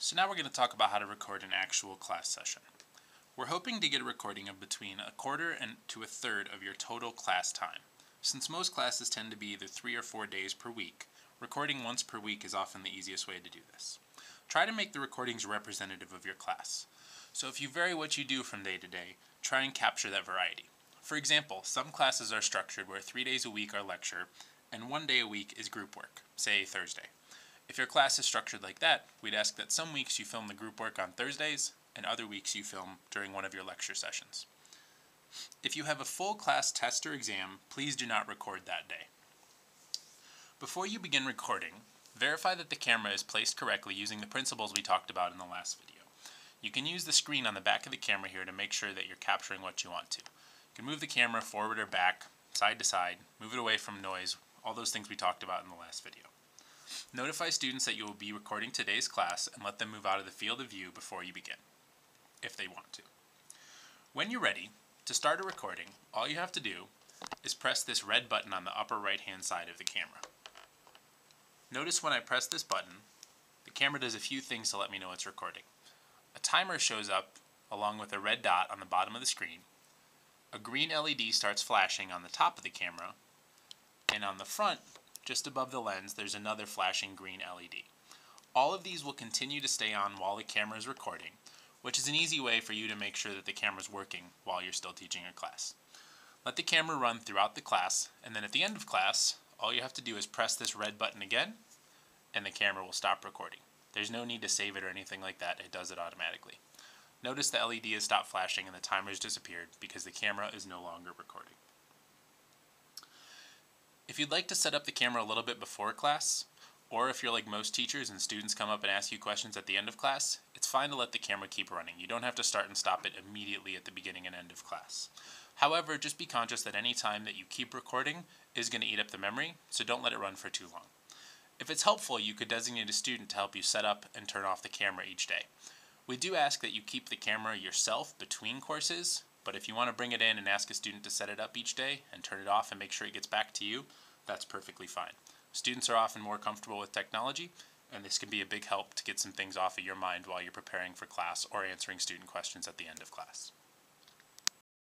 So now we're going to talk about how to record an actual class session. We're hoping to get a recording of between a quarter and to a third of your total class time. Since most classes tend to be either 3 or 4 days per week, recording once per week is often the easiest way to do this. Try to make the recordings representative of your class. So if you vary what you do from day to day, try and capture that variety. For example, some classes are structured where 3 days a week are lecture and 1 day a week is group work, say Thursday. If your class is structured like that, we'd ask that some weeks you film the group work on Thursdays and other weeks you film during one of your lecture sessions. If you have a full class test or exam, please do not record that day. Before you begin recording, verify that the camera is placed correctly using the principles we talked about in the last video. You can use the screen on the back of the camera here to make sure that you're capturing what you want to. You can move the camera forward or back, side to side, move it away from noise, all those things we talked about in the last video. Notify students that you will be recording today's class and let them move out of the field of view before you begin, if they want to. When you're ready to start a recording, all you have to do is press this red button on the upper right hand side of the camera. Notice when I press this button, the camera does a few things to let me know it's recording. A timer shows up along with a red dot on the bottom of the screen. A green LED starts flashing on the top of the camera, and on the front, just above the lens, there's another flashing green LED. All of these will continue to stay on while the camera is recording, which is an easy way for you to make sure that the camera is working while you're still teaching a class. Let the camera run throughout the class, and then at the end of class, all you have to do is press this red button again, and the camera will stop recording. There's no need to save it or anything like that, it does it automatically. Notice the LED has stopped flashing and the timer has disappeared because the camera is no longer recording. If you'd like to set up the camera a little bit before class, or if you're like most teachers and students come up and ask you questions at the end of class, it's fine to let the camera keep running. You don't have to start and stop it immediately at the beginning and end of class. However, just be conscious that any time that you keep recording is going to eat up the memory, so don't let it run for too long. If it's helpful, you could designate a student to help you set up and turn off the camera each day. We do ask that you keep the camera yourself between courses, but if you want to bring it in and ask a student to set it up each day and turn it off and make sure it gets back to you, that's perfectly fine. Students are often more comfortable with technology, and this can be a big help to get some things off of your mind while you're preparing for class or answering student questions at the end of class.